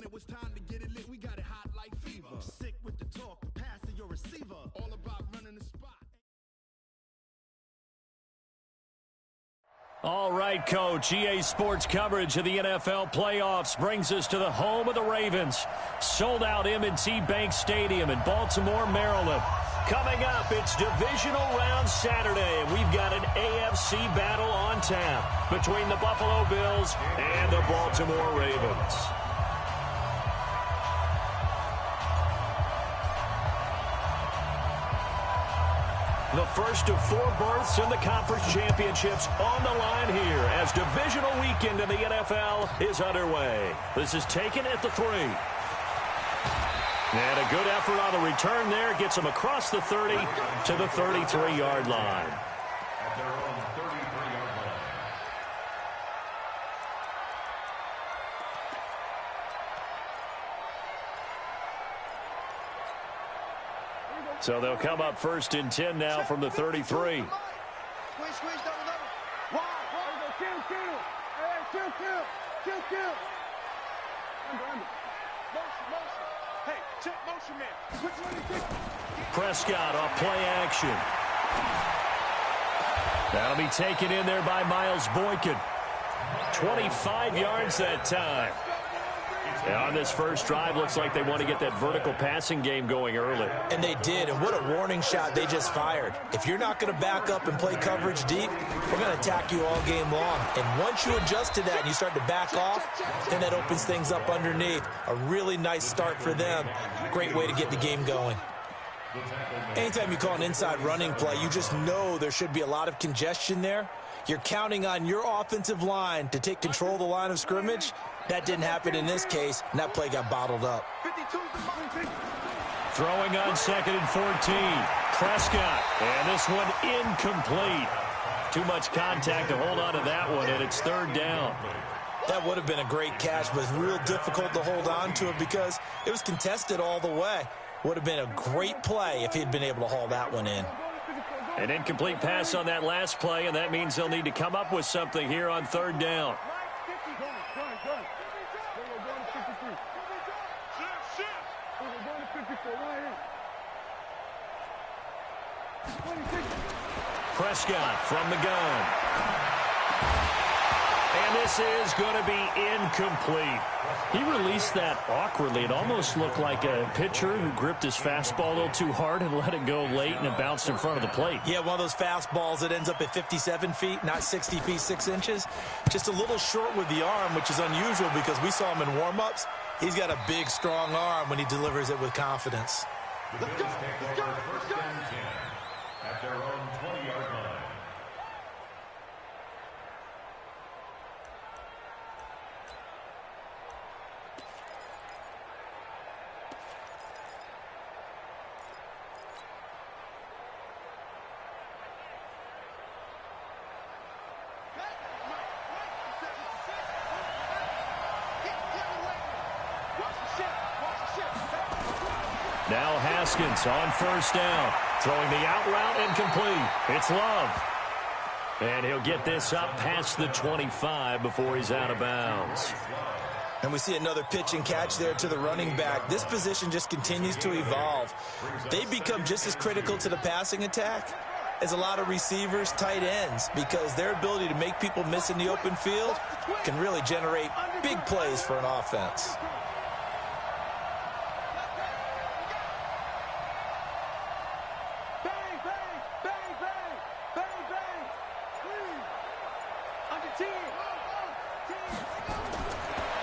When it was time to get it lit, we got it hot like fever. Sick with the talk, the pass of your receiver. All about running the spot. All right, Coach. EA Sports coverage of the NFL playoffs brings us to the home of the Ravens. Sold-out M&T Bank Stadium in Baltimore, Maryland. Coming up, it's Divisional Round Saturday, and we've got an AFC battle on tap between the Buffalo Bills and the Baltimore Ravens. The first of 4 berths in the conference championships on the line here as divisional weekend in the NFL is underway. This is taken at the 3. And a good effort on the return there gets them across the 30 to the 33-yard line. At their own 33-yard line. So they'll come up first and 10 now from the 33. Squeeze, double. Wide. Kill. Under. Motion. Hey, check motion, man. Prescott off play action. That'll be taken in there by Miles Boykin. 25 yards that time. And on this first drive, looks like they want to get that vertical passing game going early. And they did, and what a warning shot they just fired. If you're not going to back up and play coverage deep, we're going to attack you all game long. And once you adjust to that and you start to back off, then that opens things up underneath. A really nice start for them. Great way to get the game going. Anytime you call an inside running play, you just know there should be a lot of congestion there. You're counting on your offensive line to take control of the line of scrimmage. That didn't happen in this case, and that play got bottled up. Throwing on 2nd and 14. Prescott, and this one incomplete. Too much contact to hold on to that one, and it's 3rd down. That would have been a great catch, but it's real difficult to hold on to it because it was contested all the way. Would have been a great play if he'd been able to haul that one in. An incomplete pass on that last play, and that means they'll need to come up with something here on 3rd down. Prescott from the gun. And this is going to be incomplete. He released that awkwardly. It almost looked like a pitcher who gripped his fastball a little too hard and let it go late, and it bounced in front of the plate. Yeah, one of those fastballs that ends up at 57 feet, not 60 feet, 6 inches. Just a little short with the arm, which is unusual because we saw him in warm-ups. He's got a big, strong arm when he delivers it with confidence. Let's go. First and 10 at their own 20-yard line. Now Haskins on 1st down. Throwing the out route incomplete. It's Love. And he'll get this up past the 25 before he's out of bounds. And we see another pitch and catch there to the running back. This position just continues to evolve. They become just as critical to the passing attack as a lot of receivers, tight ends, because their ability to make people miss in the open field can really generate big plays for an offense.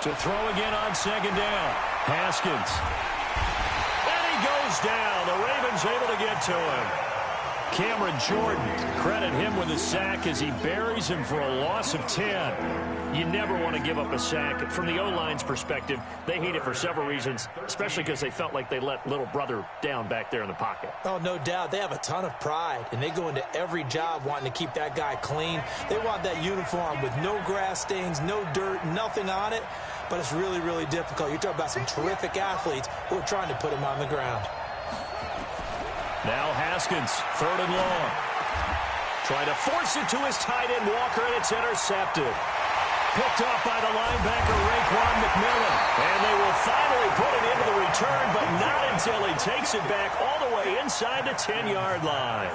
To throw again on 2nd down. Haskins. And he goes down. The Ravens able to get to him. Cameron Jordan, credit him with a sack as he buries him for a loss of 10. You never want to give up a sack. From the O-line's perspective, they hate it for several reasons, especially because they felt like they let little brother down back there in the pocket. Oh, no doubt. They have a ton of pride, and they go into every job wanting to keep that guy clean. They want that uniform with no grass stains, no dirt, nothing on it, but it's really, really difficult. You're talking about some terrific athletes who are trying to put him on the ground. Now Haskins, 3rd and long. Trying to force it to his tight end, Walker, and it's intercepted. picked off by the linebacker, Raekwon McMillan. And they will finally put it into the return, but not until he takes it back all the way inside the 10-yard line.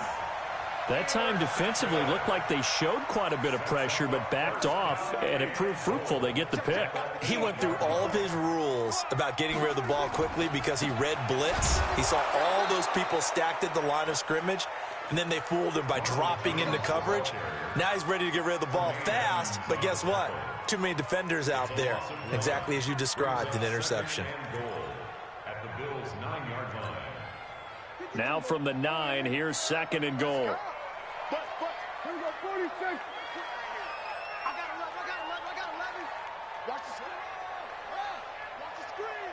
That time defensively looked like they showed quite a bit of pressure but backed off, and it proved fruitful. They get the pick. He went through all of his rules about getting rid of the ball quickly because he read blitz. He saw all those people stacked at the line of scrimmage, and then they fooled him by dropping into coverage. Now he's ready to get rid of the ball fast, but guess what? Too many defenders out there. Exactly as you described, an interception. At the Bills' 9-yard line. Now from the 9, here's 2nd and goal. But, here we go, 46. I got 11. Watch the screen. Watch the screen.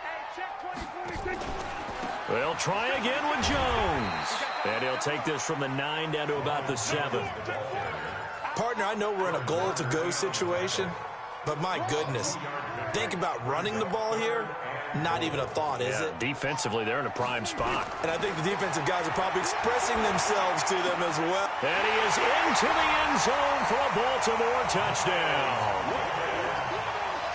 Hey, check 20, 26. They'll try again with Jones. And he'll take this from the 9 down to about the 7. Partner, I know we're in a goal-to-go situation, but my goodness, think about running the ball here. Not even a thought, is it? Defensively, they're in a prime spot. And I think the defensive guys are probably expressing themselves to them as well. And he is into the end zone for a Baltimore touchdown.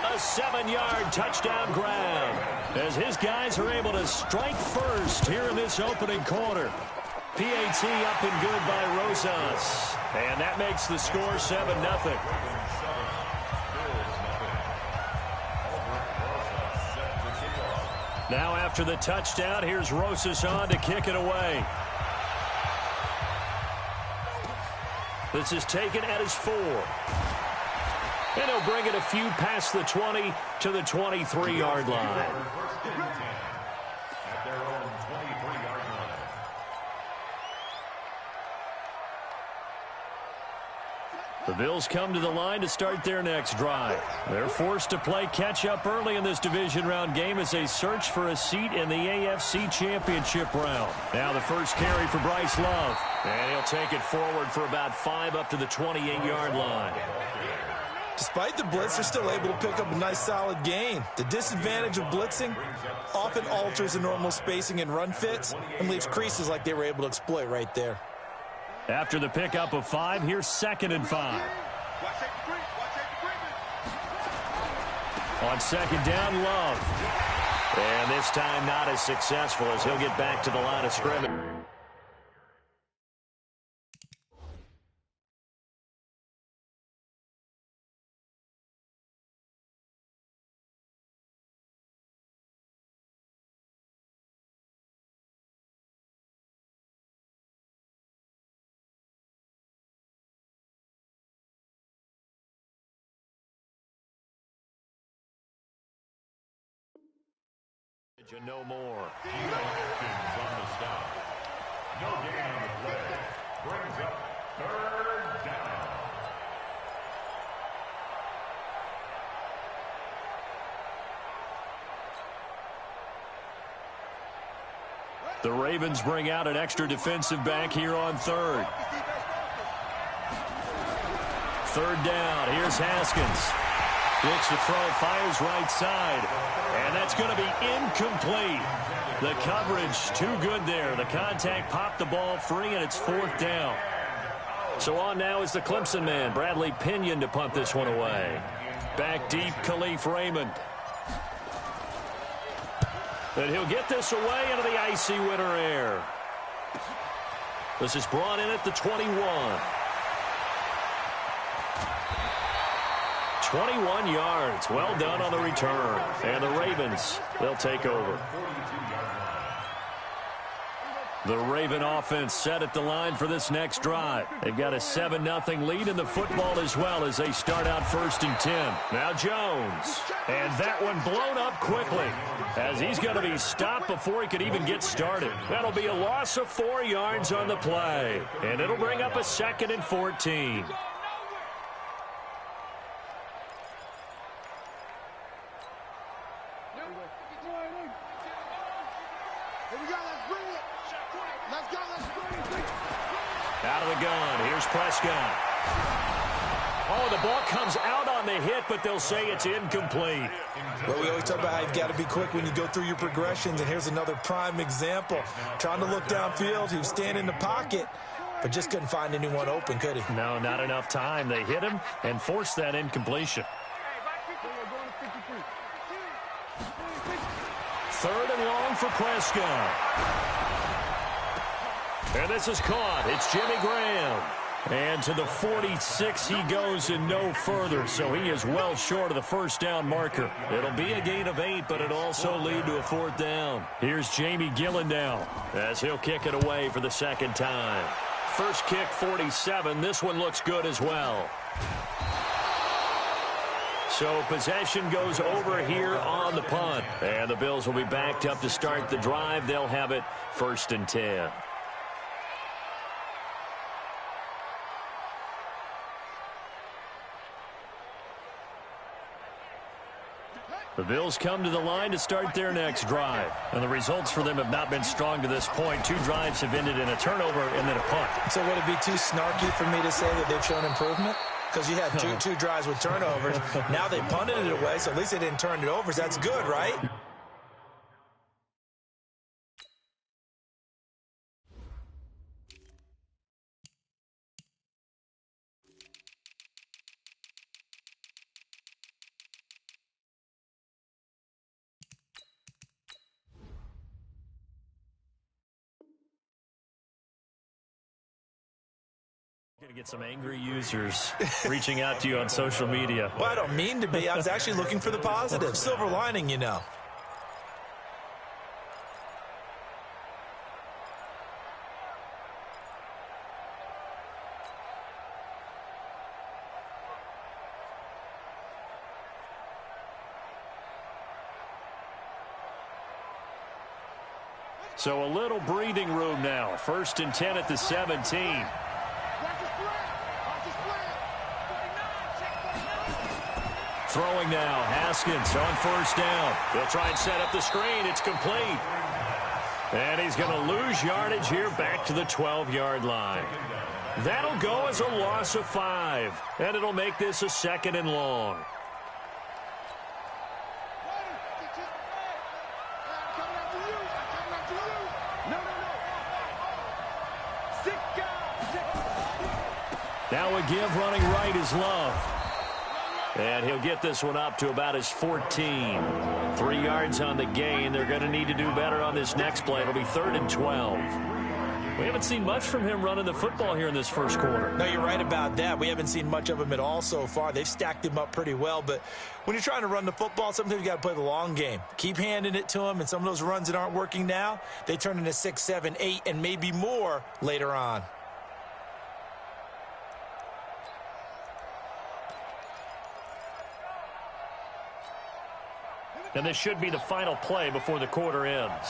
A 7-yard touchdown grab as his guys are able to strike first here in this opening quarter. PAT up and good by Rosas. And that makes the score 7-0. Now after the touchdown, here's Rosas on to kick it away. This is taken at his 4. And he'll bring it a few past the 20 to the 23-yard line. At their own 23-yard line. The Bills come to the line to start their next drive. They're forced to play catch-up early in this division round game as they search for a seat in the AFC Championship round. Now the first carry for Bryce Love. And he'll take it forward for about 5 up to the 28-yard line. Despite the blitz, they're still able to pick up a nice solid gain. The disadvantage of blitzing often alters the normal spacing and run fits and leaves creases like they were able to exploit right there. After the pickup of 5, here's 2nd and 5. On 2nd down, Love. And this time not as successful as he'll get back to the line of scrimmage. No more. Hopkins on the stop. No gain on the play. Brings up 3rd down. The Ravens bring out an extra defensive back here on 3rd. 3rd down. Here's Haskins. Looks to throw, fires right side. And that's going to be incomplete. The coverage too good there. The contact popped the ball free, and it's 4th down. So on now is the Clemson man, Bradley Pinion, to punt this one away. Back deep, Khalif Raymond. And he'll get this away into the icy winter air. This is brought in at the 21. 21 yards. Well done on the return. And the Ravens, they'll take over. The Raven offense set at the line for this next drive. They've got a 7-0 lead in the football as well as they start out 1st and 10. Now Jones. And that one blown up quickly as he's going to be stopped before he could even get started. That'll be a loss of 4 yards on the play. And it'll bring up a 2nd and 14. Out of the gun. Here's Prescott. Oh, the ball comes out on the hit, but they'll say it's incomplete. Well, we always talk about how you've got to be quick when you go through your progressions, and here's another prime example. Trying to look downfield, he was standing in the pocket, but just couldn't find anyone open, could he? No, not enough time. They hit him and forced that incompletion. Third and long for Prescott. And this is caught. It's Jimmy Graham. And to the 46 he goes and no further, so he is well short of the first down marker. It'll be a gain of 8, but it'll also lead to a fourth down. Here's Jamie Gillen now as he'll kick it away for the second time. First kick, 47. This one looks good as well. So possession goes over here on the punt. And the Bills will be backed up to start the drive. They'll have it 1st and 10. The Bills come to the line to start their next drive. And the results for them have not been strong to this point. 2 drives have ended in a turnover and then a punt. So would it be too snarky for me to say that they've shown improvement? Because you had two drives with turnovers. Now they punted it away, so at least they didn't turn it over. So that's good, right? Going to get some angry users reaching out to you on social media. Well, I don't mean to be. I was actually looking for the positive. Silver lining, you know. So a little breathing room now. 1st and 10 at the 17. Throwing now, Haskins on 1st down. He'll try and set up the screen. It's complete. And he's going to lose yardage here back to the 12-yard line. That'll go as a loss of 5. And it'll make this a 2nd and long. Now a give running right is Love. And he'll get this one up to about his 14. 3 yards on the gain. They're going to need to do better on this next play. It'll be 3rd and 12. We haven't seen much from him running the football here in this first quarter. No, you're right about that. We haven't seen much of him at all so far. They've stacked him up pretty well. But when you're trying to run the football, sometimes you got to play the long game. Keep handing it to him. And some of those runs that aren't working now, they turn into 6, 7, 8, and maybe more later on. And this should be the final play before the quarter ends.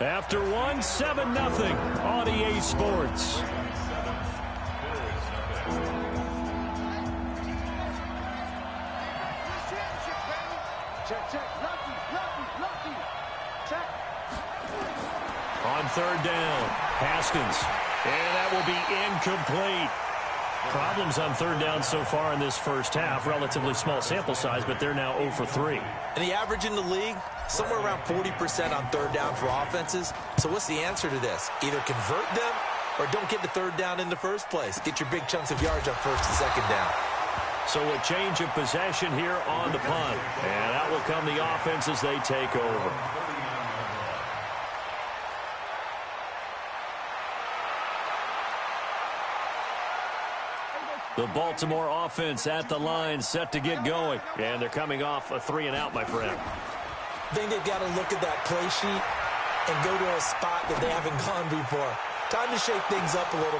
After 1, 7-0 on EA Sports. On 3rd down, Haskins. And that will be incomplete. Problems on 3rd down so far in this first half. Relatively small sample size, but they're now 0 for 3. And the average in the league, somewhere around 40% on 3rd down for offenses. So what's the answer to this? Either convert them or don't get the 3rd down in the first place. Get your big chunks of yards on 1st and 2nd down. So a change of possession here on the punt. And out will come the offense as they take over. The Baltimore offense at the line, set to get going. And they're coming off a 3-and-out, my friend. I think they've got to look at that play sheet and go to a spot that they haven't gone before. Time to shake things up a little.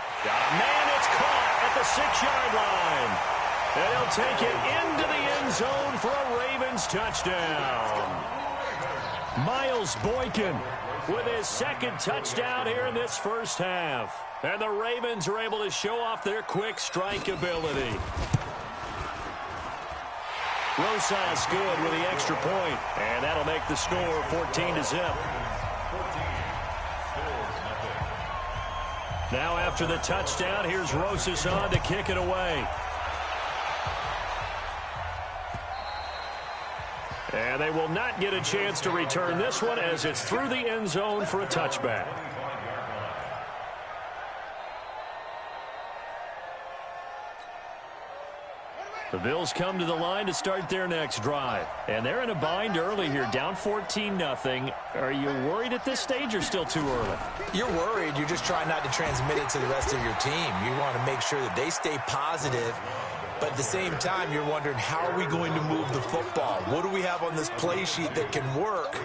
Man, it's caught at the 6-yard line. And he'll take it into the end zone for a Ravens touchdown. Miles Boykin with his 2nd touchdown here in this first half. And the Ravens are able to show off their quick strike ability. Rosas good with the extra point. And that'll make the score 14-0. Now after the touchdown, here's Rosas on to kick it away. And they will not get a chance to return this one as it's through the end zone for a touchback. The Bills come to the line to start their next drive. And they're in a bind early here, down 14-0. Are you worried at this stage or still too early? You're worried. You're just trying not to transmit it to the rest of your team. You want to make sure that they stay positive. But at the same time, you're wondering, how are we going to move the football? What do we have on this play sheet that can work?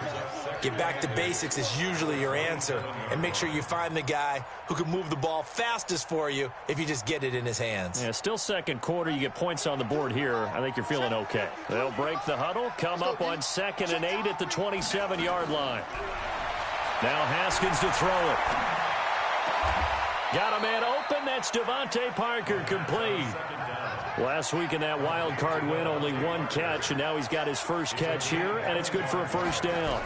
Get back to basics is usually your answer. And make sure you find the guy who can move the ball fastest for you if you just get it in his hands. Yeah, still second quarter. You get points on the board here. I think you're feeling okay. They'll break the huddle, come up on 2nd and 8 at the 27-yard line. Now Haskins to throw it. Got a man open. That's Devontae Parker, complete. Last week in that wild card win, only one catch, and now he's got his first catch here, and it's good for a first down.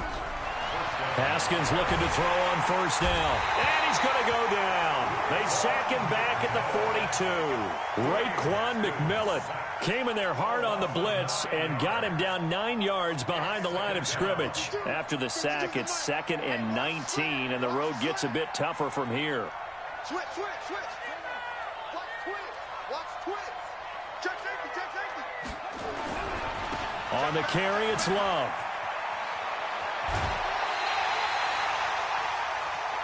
Haskins looking to throw on first down, and he's going to go down. They sack him back at the 42. Raekwon McMillan came in there hard on the blitz and got him down 9 yards behind the line of scrimmage. After the sack, it's 2nd and 19, and the road gets a bit tougher from here. Switch. Watch twitch. Check safety. On the carry, it's Love.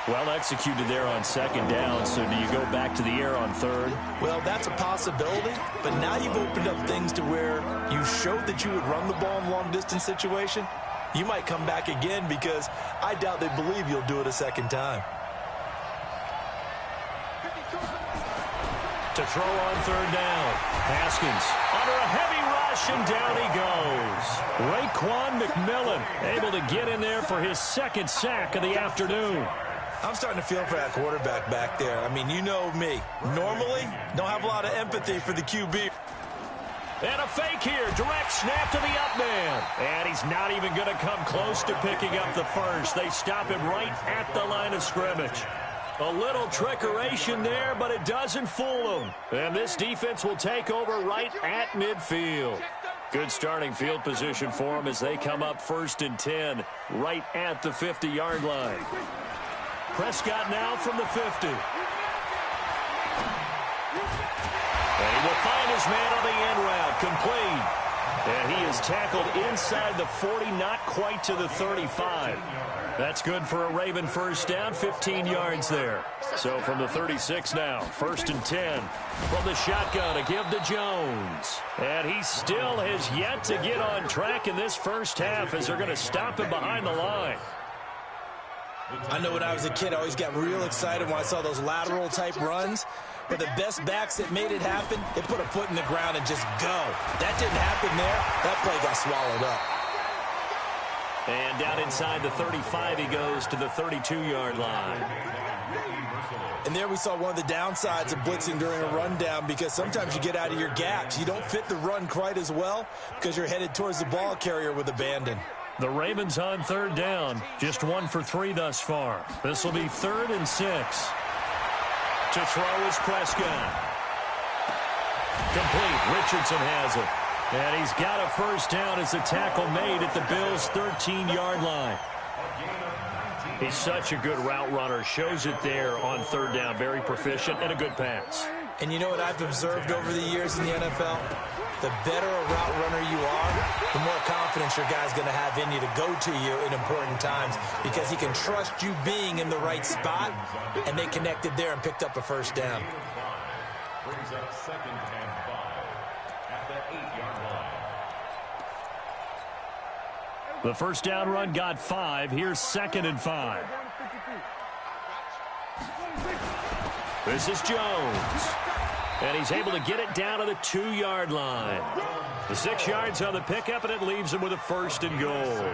Well executed there on 2nd down, so do you go back to the air on 3rd? Well, that's a possibility, but now you've opened up things to where you showed that you would run the ball in long-distance situation. You might come back again because I doubt they believe you'll do it a second time. To throw on 3rd down. Haskins under a heavy rush, and down he goes. Raekwon McMillan able to get in there for his 2nd sack of the afternoon. I'm starting to feel for that quarterback back there. I mean, you know me. Normally, don't have a lot of empathy for the QB. And a fake here. Direct snap to the up man. And he's not even going to come close to picking up the first. They stop him right at the line of scrimmage. A little trickeration there, but it doesn't fool them. And this defense will take over right at midfield. Good starting field position for them as they come up 1st and 10, right at the 50-yard line. Prescott now from the 50. And he will find his man on the end route, complete. And he is tackled inside the 40, not quite to the 35. That's good for a Raven first down, 15 yards there. So from the 36 now, 1st and 10. From the shotgun, a give to Jones. And he still has yet to get on track in this first half as they're going to stop him behind the line. I know when I was a kid, I always got real excited when I saw those lateral-type runs. But the best backs that made it happen, they put a foot in the ground and just go. That didn't happen there. That play got swallowed up. And down inside the 35, he goes to the 32-yard line. And there we saw one of the downsides of blitzing during a rundown, because sometimes you get out of your gaps. You don't fit the run quite as well because you're headed towards the ball carrier with abandon. The Ravens on 3rd down, just 1 for 3 thus far. This will be 3rd and 6. To throw is Prescott. Complete. Richardson has it. And he's got a first down as the tackle made at the Bills' 13-yard line. He's such a good route runner. Shows it there on 3rd down. Very proficient and a good pass. And you know what I've observed over the years in the NFL? The better a route runner you are, the more confidence your guy's going to have in you to go to you in important times, because he can trust you being in the right spot, and they connected there and picked up a first down. Brings up 2nd and 5 at the 8-yard line. The first down run got 5. Here's 2nd and 5. This is Jones. And he's able to get it down to the 2-yard line. The 6 yards on the pickup, and it leaves him with a 1st and goal.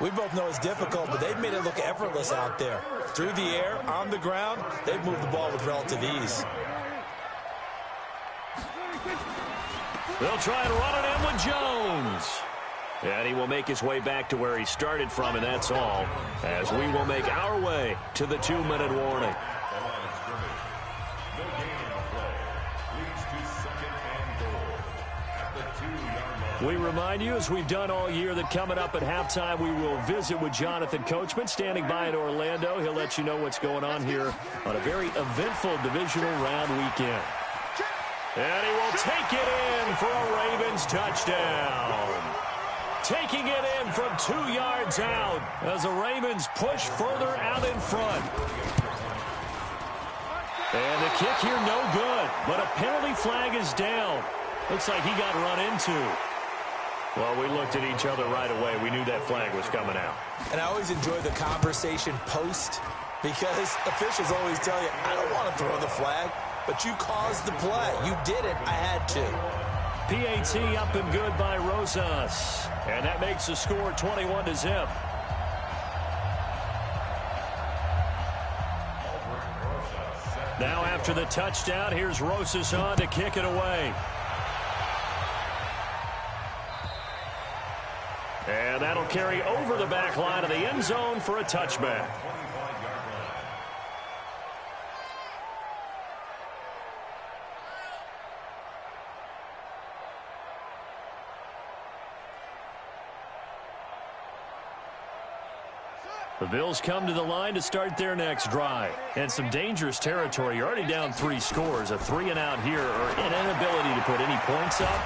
We both know it's difficult, but they've made it look effortless out there. Through the air, on the ground, they've moved the ball with relative ease. They'll try and run it in with Jones. And he will make his way back to where he started from, and that's all, as we will make our way to the 2-minute warning. No gain on the play. Leads to 2nd and goal at the 2-yard line. We remind you, as we've done all year, that coming up at halftime, we will visit with Jonathan Coachman, standing by in Orlando. He'll let you know what's going on here on a very eventful divisional round weekend. And he will take it in for a Ravens touchdown. Taking it in from 2 yards out as the Ravens push further out in front. And the kick here no good, but a penalty flag is down. Looks like he got run into. Well, we looked at each other right away. We knew that flag was coming out. And I always enjoy the conversation post because officials always tell you, I don't want to throw the flag, but you caused the play. You did it. I had to. PAT up and good by Rosas. And that makes the score 21-0. Now after the touchdown, here's Rosas on to kick it away. And that'll carry over the back line of the end zone for a touchback. The Bills come to the line to start their next drive. And some dangerous territory. You're already down 3 scores. A 3-and-out here or an inability to put any points up.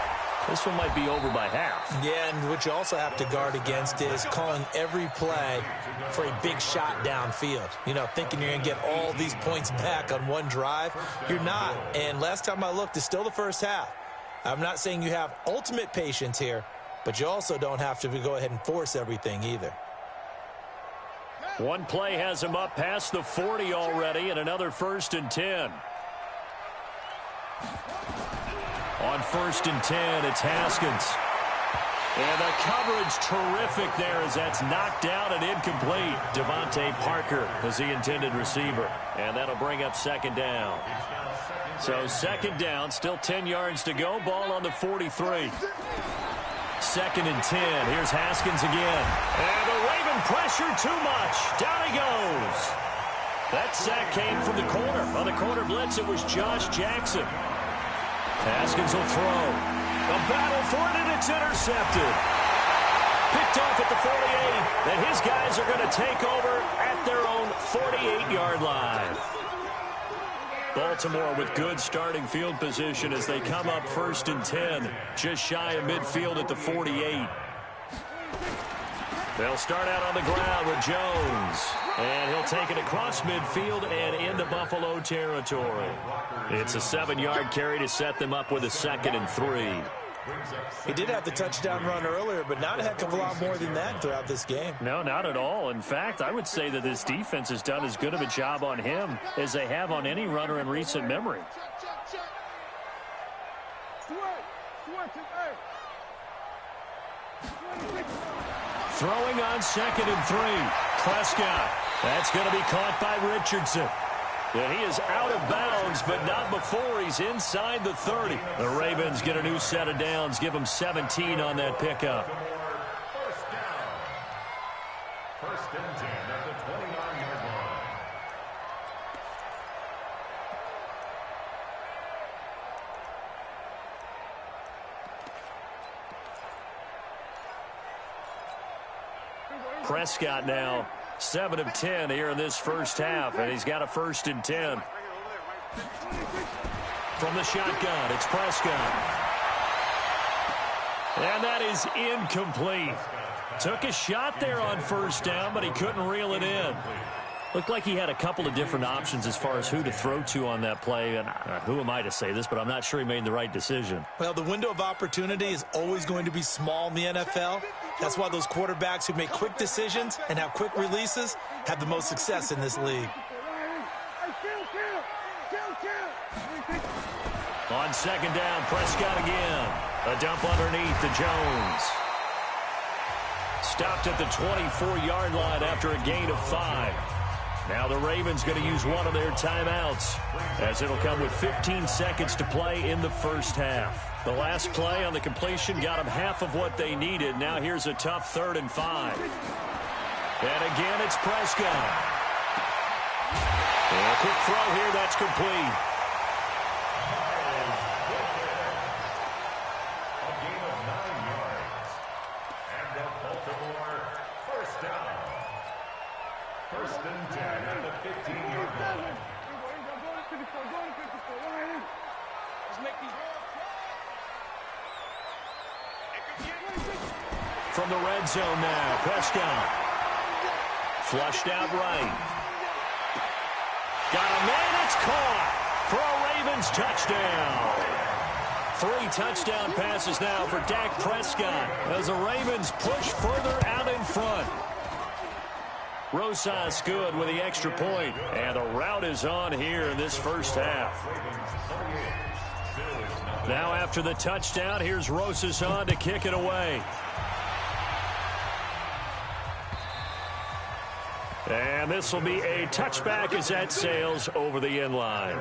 This one might be over by half. Yeah, and what you also have to guard against is calling every play for a big shot downfield. You know, thinking you're going to get all these points back on one drive. You're not. And last time I looked, it's still the first half. I'm not saying you have ultimate patience here, but you also don't have to go ahead and force everything either. One play has him up past the 40 already, and another 1st and 10. On 1st and 10, it's Haskins. And the coverage terrific there as that's knocked out and incomplete. Devontae Parker is the intended receiver. And that'll bring up 2nd down. So 2nd down, still 10 yards to go. Ball on the 43. 2nd and 10. Here's Haskins again. And the Raven pressure too much. Down he goes. That sack came from the corner. On the corner blitz, it was Josh Jackson. Haskins will throw. A battle for it, and it's intercepted. Picked off at the 48, and his guys are going to take over at their own 48-yard line. Baltimore with good starting field position as they come up 1st and 10, just shy of midfield at the 48. They'll start out on the ground with Jones. And he'll take it across midfield and into Buffalo territory. It's a 7-yard carry to set them up with a 2nd and 3. He did have the touchdown run earlier, but not a heck of a lot more than that throughout this game. No, not at all. In fact, I would say that this defense has done as good of a job on him as they have on any runner in recent memory. Throwing on 2nd and 3. Prescott. That's going to be caught by Richardson. And he is out of bounds, but not before he's inside the 30. The Ravens get a new set of downs. Give them 17 on that pickup. 1st and 10 at the 29-yard line. Prescott now 7 of 10 here in this first half, and he's got a 1st and 10. From the shotgun, it's Prescott. And that is incomplete. Took a shot there on 1st down, but he couldn't reel it in. Looked like he had a couple of different options as far as who to throw to on that play. And who am I to say this, but I'm not sure he made the right decision. Well, the window of opportunity is always going to be small in the NFL. That's why those quarterbacks who make quick decisions and have quick releases have the most success in this league. On 2nd down, Prescott again. A dump underneath to Jones. Stopped at the 24-yard line after a gain of 5. Now the Ravens going to use one of their timeouts as it'll come with 15 seconds to play in the first half. The last play on the completion got them half of what they needed. Now here's a tough 3rd and 5. And again, it's Prescott. And a quick throw here, that's complete. and 10 at the 15-yard line. From the red zone now, Prescott. Flushed out right. Got a man, it's caught for a Ravens touchdown. 3 touchdown passes now for Dak Prescott as the Ravens push further out in front. Rosas good with the extra point, and the route is on here in this first half. Now after the touchdown, here's Rosas on to kick it away. And this will be a touchback as that sails over the end line.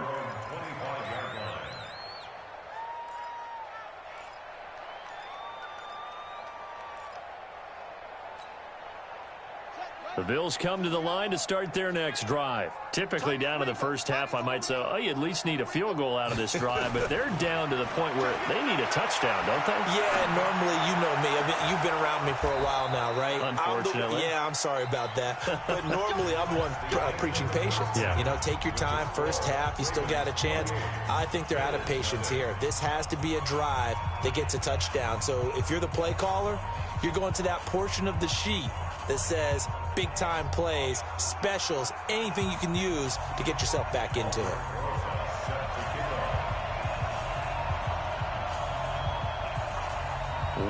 The Bills come to the line to start their next drive. Typically down to the first half, I might say, oh, you at least need a field goal out of this drive, but they're down to the point where they need a touchdown, don't they? Yeah, normally, you know me. I mean, you've been around me for a while now, right? Unfortunately. I'm sorry about that. But normally, I'm the one preaching patience. Yeah. You know, take your time, first half, you still got a chance. I think they're out of patience here. This has to be a drive that gets a touchdown. So if you're the play caller, you're going to that portion of the sheet that says big-time plays, specials, anything you can use to get yourself back into it.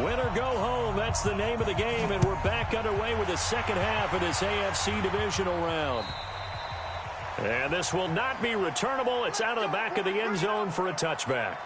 Win or go home, that's the name of the game, and we're back underway with the second half of this AFC divisional round. And this will not be returnable. It's out of the back of the end zone for a touchback.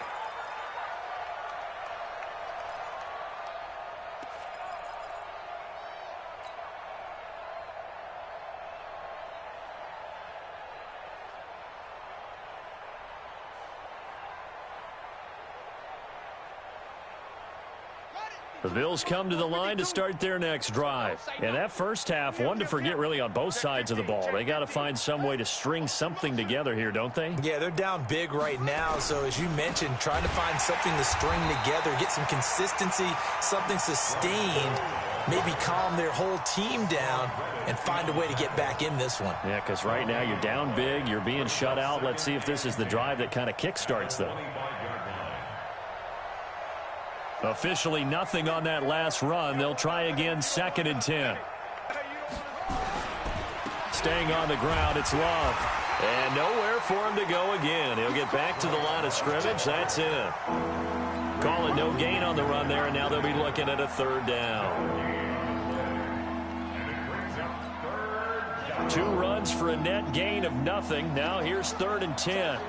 The Bills come to the line to start their next drive. And that first half, one to forget really on both sides of the ball. They got to find some way to string something together here, don't they? Yeah, they're down big right now. So as you mentioned, trying to find something to string together, get some consistency, something sustained, maybe calm their whole team down and find a way to get back in this one. Yeah, because right now you're down big, you're being shut out. Let's see if this is the drive that kind of kickstarts them. Officially nothing on that last run. They'll try again, 2nd and 10. Staying on the ground, it's Love. And nowhere for him to go again. He'll get back to the line of scrimmage. That's it. Call it no gain on the run there, and now they'll be looking at a 3rd down. 2 runs for a net gain of nothing. Now here's 3rd and 10.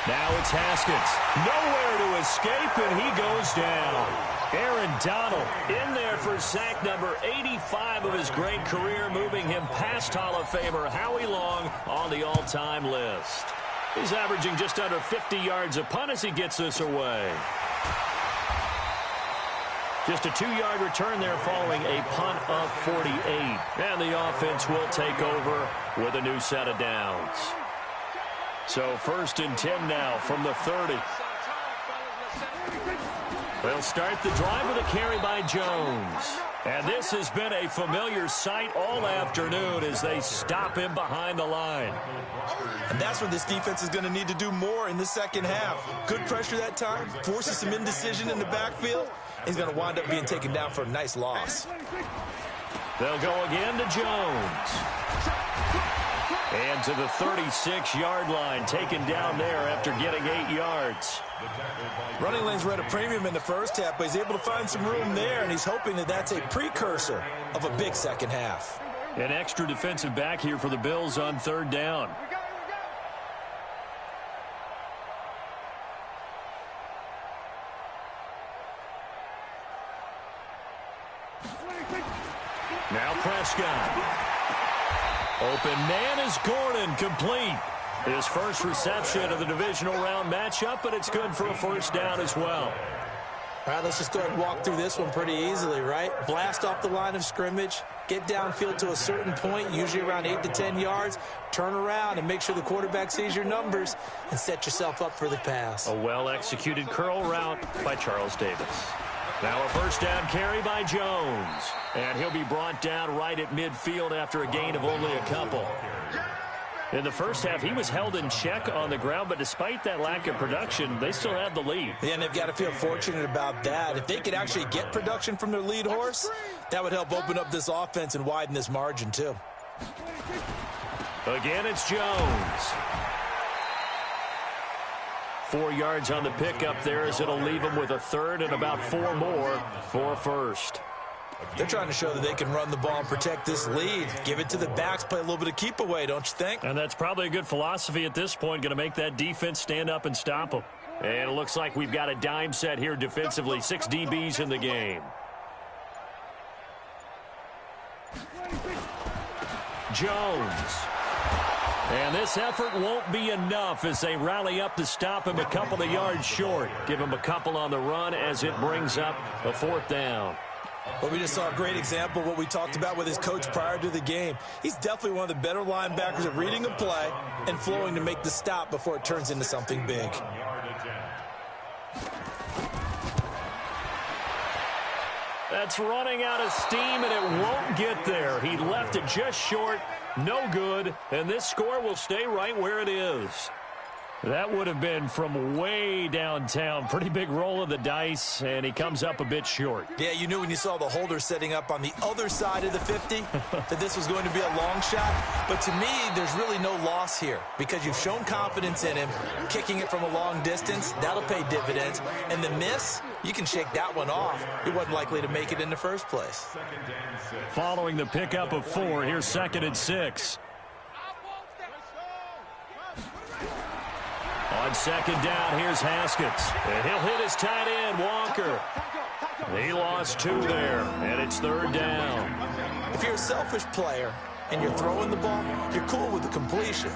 Now it's Haskins. Nowhere to escape, and he goes down. Aaron Donald in there for sack number 85 of his great career, moving him past Hall of Famer Howie Long on the all-time list. He's averaging just under 50 yards a punt as he gets this away. Just a 2-yard return there following a punt of 48. And the offense will take over with a new set of downs. So 1st and 10 now from the 30. They'll start the drive with a carry by Jones. And this has been a familiar sight all afternoon as they stop him behind the line. And that's what this defense is going to need to do more in the second half. Good pressure that time, forces some indecision in the backfield. He's going to wind up being taken down for a nice loss. They'll go again to Jones. And to the 36-yard line, taken down there after getting 8 yards. Running lanes were at a premium in the first half, but he's able to find some room there, and he's hoping that that's a precursor of a big second half. An extra defensive back here for the Bills on 3rd down. Now Prescott. Open man is Gordon, complete. His first reception of the divisional round matchup, but it's good for a 1st down as well. All right, let's just go ahead and walk through this one pretty easily, right? Blast off the line of scrimmage, get downfield to a certain point, usually around 8 to 10 yards, turn around and make sure the quarterback sees your numbers and set yourself up for the pass. A well-executed curl route by Charles Davis. Now a first down carry by Jones. And he'll be brought down right at midfield after a gain of only a couple. In the first half, he was held in check on the ground, but despite that lack of production, they still had the lead. Yeah, and they've got to feel fortunate about that. If they could actually get production from their lead horse, that would help open up this offense and widen this margin too. Again, it's Jones. 4 yards on the pickup there as it'll leave him with a third and about 4 more for a first. They're trying to show that they can run the ball and protect this lead. Give it to the backs, play a little bit of keep away, don't you think? And that's probably a good philosophy at this point, going to make that defense stand up and stop them. And it looks like we've got a dime set here defensively. 6 DBs in the game. Jones. And this effort won't be enough as they rally up to stop him a couple of yards short. Give him a couple on the run as it brings up a 4th down. Well, we just saw a great example of what we talked about with his coach prior to the game. He's definitely one of the better linebackers at reading a play and flowing to make the stop before it turns into something big. That's running out of steam, and it won't get there. He left it just short, no good, and this score will stay right where it is. That would have been from way downtown. Pretty big roll of the dice, and he comes up a bit short. Yeah, you knew when you saw the holder setting up on the other side of the 50 that this was going to be a long shot. But to me, there's really no loss here because you've shown confidence in him. Kicking it from a long distance, that'll pay dividends. And the miss, you can shake that one off. He wasn't likely to make it in the first place. Following the pickup of 4, here's 2nd and 6. On 2nd down, here's Haskins. And he'll hit his tight end, Walker. He lost 2 there, and it's 3rd down. If you're a selfish player and you're throwing the ball, you're cool with the completion.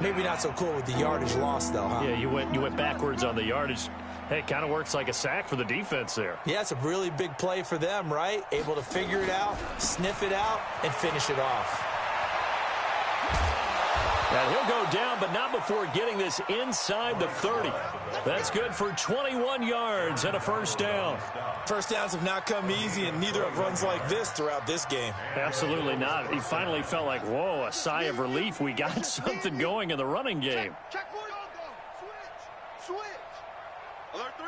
Maybe not so cool with the yardage loss, though, huh? Yeah, you went backwards on the yardage. Hey, it kind of works like a sack for the defense there. Yeah, it's a really big play for them, right? Able to figure it out, sniff it out, and finish it off. And he'll go down, but not before getting this inside the 30. That's good for 21 yards and a first down. First downs have not come easy, and neither have runs like this throughout this game. Absolutely not. He finally felt like, whoa, a sigh of relief. We got something going in the running game. Check one. Switch. Alert 3.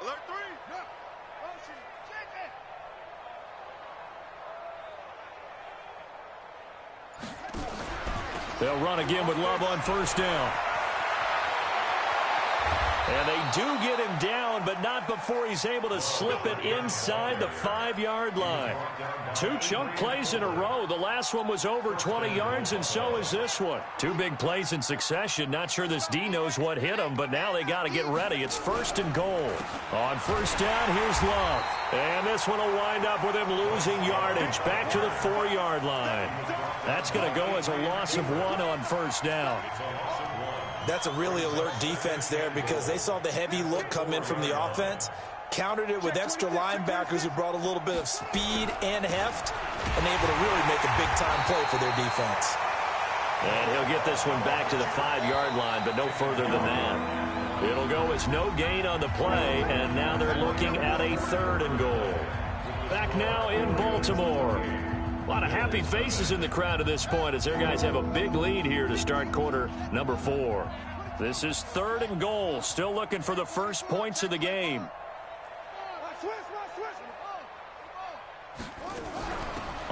Alert 3. Motion. Check it. They'll run again with Love on first down. And they do get him down, but not before he's able to slip it inside the 5-yard line. 2 chunk plays in a row. The last one was over 20 yards, and so is this one. 2 big plays in succession. Not sure this D knows what hit him, but now they got to get ready. It's 1st and goal. On first down, here's Love. And this one will wind up with him losing yardage. Back to the 4-yard line. That's going to go as a loss of 1 on first down. That's a really alert defense there because they saw the heavy look come in from the offense, countered it with extra linebackers who brought a little bit of speed and heft, and able to really make a big-time play for their defense. And he'll get this one back to the 5-yard line, but no further than that. It'll go as no gain on the play, and now they're looking at a 3rd and goal. Back now in Baltimore. A lot of happy faces in the crowd at this point as their guys have a big lead here to start quarter number 4. This is 3rd and goal. Still looking for the first points of the game.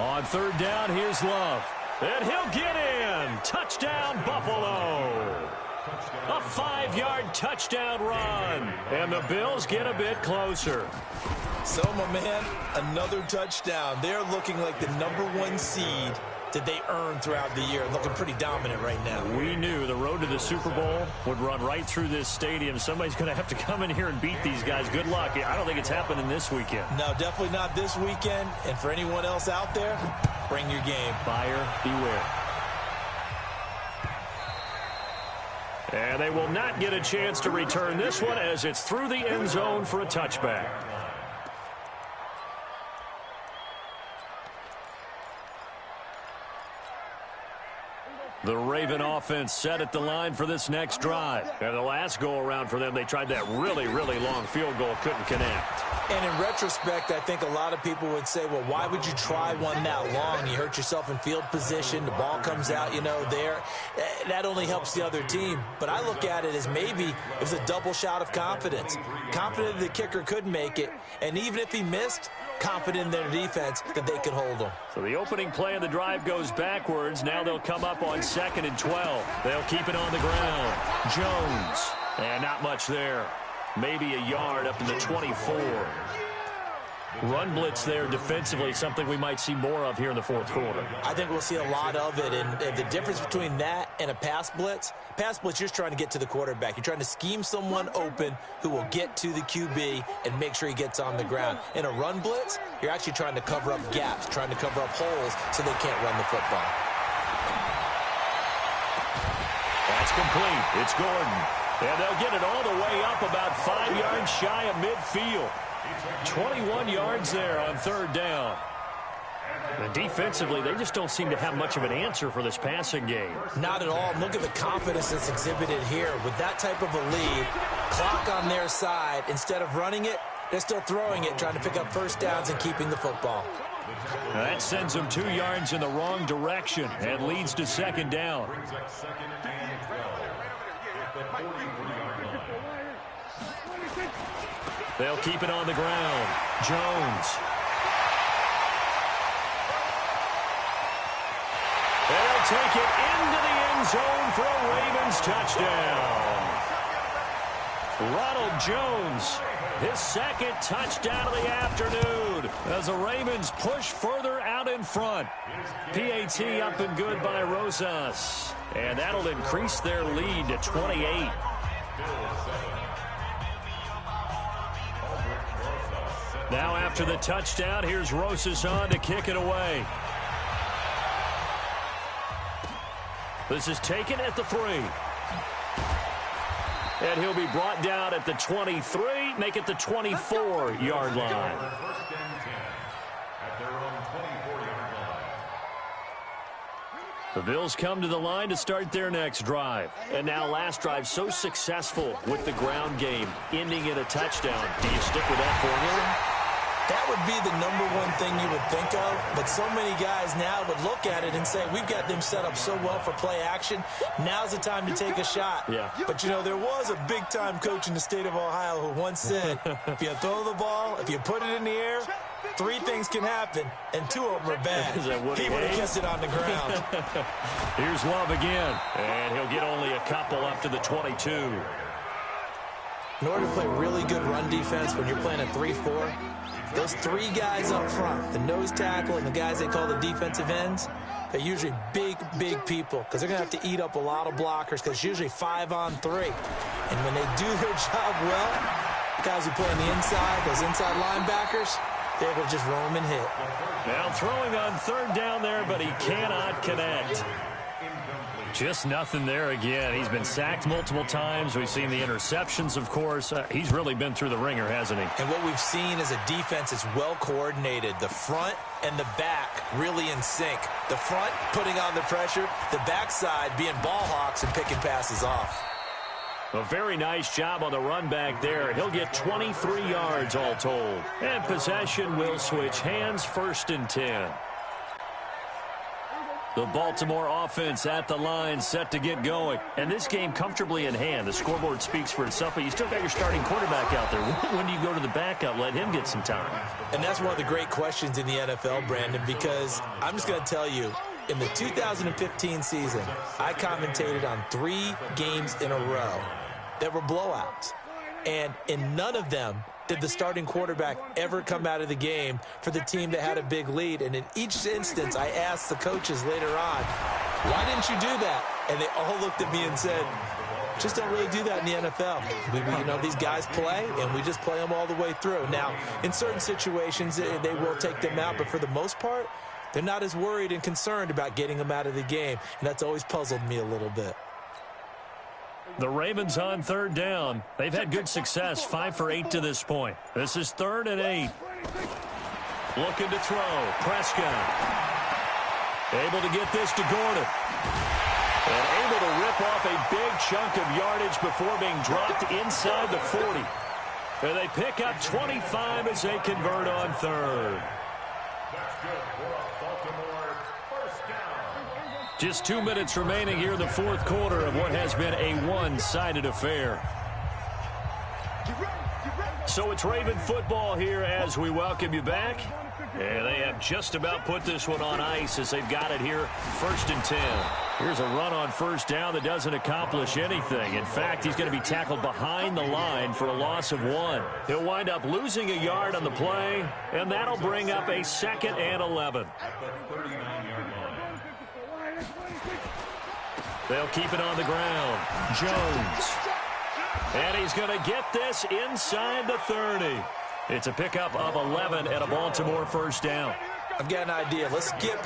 On 3rd down, here's Love. And he'll get in. Touchdown, Buffalo. A 5-yard touchdown run. And the Bills get a bit closer. So, my man, another touchdown. They're looking like the #1 seed that they earned throughout the year. Looking pretty dominant right now. We knew the road to the Super Bowl would run right through this stadium. Somebody's going to have to come in here and beat these guys. Good luck. I don't think it's happening this weekend. No, definitely not this weekend. And for anyone else out there, bring your game. Buyer beware. And they will not get a chance to return this one as it's through the end zone for a touchback. The Raven offense set at the line for this next drive. And the last go-around for them, they tried that really, really long field goal, couldn't connect. And in retrospect, I think a lot of people would say, well, why would you try one that long? You hurt yourself in field position. The ball comes out, there. That only helps the other team. But I look at it as maybe it was a double shot of confidence. Confident the kicker could make it. And even if he missed, confident in their defense that they could hold him. So the opening play of the drive goes backwards. Now they'll come up on 2nd and 12. They'll keep it on the ground. Jones. And not much there. Maybe a yard up to the 24. Run blitz there defensively, something we might see more of here in the fourth quarter. I think we'll see a lot of it, and the difference between that and a pass blitz, you're just trying to get to the quarterback. You're trying to scheme someone open who will get to the QB and make sure he gets on the ground. In a run blitz, you're actually trying to cover up gaps, trying to cover up holes so they can't run the football. That's complete. It's Gordon. And they'll get it all the way up about 5 yards shy of midfield. 21 yards there on 3rd down. And defensively, they just don't seem to have much of an answer for this passing game. Not at all. Look at the confidence that's exhibited here. With that type of a lead, clock on their side, instead of running it, they're still throwing it, trying to pick up first downs and keeping the football. Now that sends them 2 yards in the wrong direction and leads to 2nd down. They'll keep it on the ground. Jones. They'll take it into the end zone for a Ravens touchdown. Ronald Jones, his 2nd touchdown of the afternoon as the Ravens push further out in front. PAT up and good by Rosas. And that'll increase their lead to 28. Now after the touchdown, here's Rosas on to kick it away. This is taken at the 3. And he'll be brought down at the 23, make it the 24-yard line. The Bills come to the line to start their next drive. And now last drive so successful with the ground game, ending in a touchdown. Do you stick with that formula? That would be the number one thing you would think of, but so many guys now would look at it and say, we've got them set up so well for play action, now's the time to take a shot. Yeah. But, there was a big-time coach in the state of Ohio who once said, if you throw the ball, if you put it in the air, 3 things can happen, and 2 of them are bad. He would have kissed it on the ground. Here's Love again, and he'll get only a couple up to the 22. In order to play really good run defense when you're playing a 3-4, those 3 guys up front, the nose tackle and the guys they call the defensive ends, they're usually big people because they're going to have to eat up a lot of blockers because it's usually 5 on 3. And when they do their job well, the guys who play on the inside, those inside linebackers, they're able to just roam and hit. Now throwing on 3rd down there, but he cannot connect. Just nothing there again. He's been sacked multiple times. We've seen the interceptions, of course. He's really been through the ringer, hasn't he? And what we've seen is a defense that's well coordinated. The front and the back really in sync. The front putting on the pressure, the backside being ball hawks and picking passes off. A very nice job on the run back there. He'll get 23 yards all told. And possession will switch hands, 1st and 10. The Baltimore offense at the line, set to get going. And this game comfortably in hand. The scoreboard speaks for itself, but you still got your starting quarterback out there. When do you go to the backup, let him get some time? And that's one of the great questions in the NFL, Brandon, because I'm just going to tell you, in the 2015 season, I commentated on 3 games in a row that were blowouts. And in none of them did the starting quarterback ever come out of the game for the team that had a big lead. And in each instance, I asked the coaches later on, why didn't you do that? And they all looked at me and said, just don't really do that in the NFL. These guys play, and we just play them all the way through. Now, in certain situations, they will take them out, but for the most part, they're not as worried and concerned about getting them out of the game. And that's always puzzled me a little bit. The Ravens on 3rd down. They've had good success, 5 for 8 to this point. This is 3rd and 8. Looking to throw. Prescott able to get this to Gordon. And able to rip off a big chunk of yardage before being dropped inside the 40. And they pick up 25 as they convert on third. That's good for a Baltimore first down. Just 2 minutes remaining here in the fourth quarter of what has been a one-sided affair. So it's Raven football here as we welcome you back. And they have just about put this one on ice as they've got it here, 1st and 10. Here's a run on first down that doesn't accomplish anything. In fact, he's going to be tackled behind the line for a loss of 1. He'll wind up losing a yard on the play, and that'll bring up a 2nd and 11. At the 39-yard line. They'll keep it on the ground. Jones. And he's going to get this inside the 30. It's a pickup of 11 and a Baltimore first down. I've got an idea. Let's skip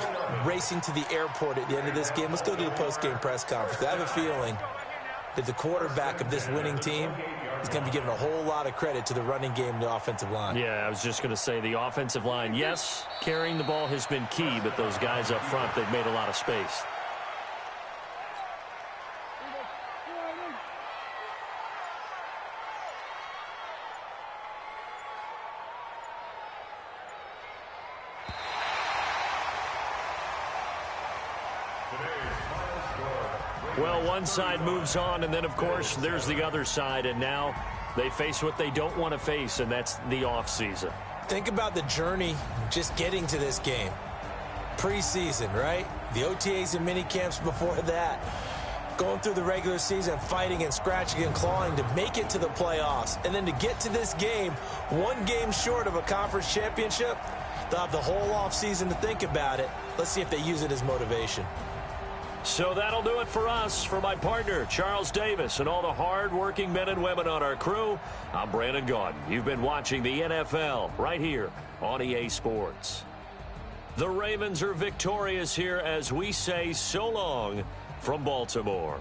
racing to the airport at the end of this game. Let's go to the post-game press conference. I have a feeling that the quarterback of this winning team is going to be given a whole lot of credit to the running game and the offensive line. Yeah, I was just going to say the offensive line, yes, carrying the ball has been key, but those guys up front, they've made a lot of space. Well, one side moves on, and then, of course, there's the other side, and now they face what they don't want to face, and that's the offseason. Think about the journey just getting to this game. Preseason, right? The OTAs and mini camps before that. Going through the regular season, fighting and scratching and clawing to make it to the playoffs. And then to get to this game, one game short of a conference championship, they'll have the whole offseason to think about it. Let's see if they use it as motivation. So that'll do it for us. For my partner, Charles Davis, and all the hard-working men and women on our crew, I'm Brandon Gaudin. You've been watching the NFL right here on EA Sports. The Ravens are victorious here as we say so long from Baltimore.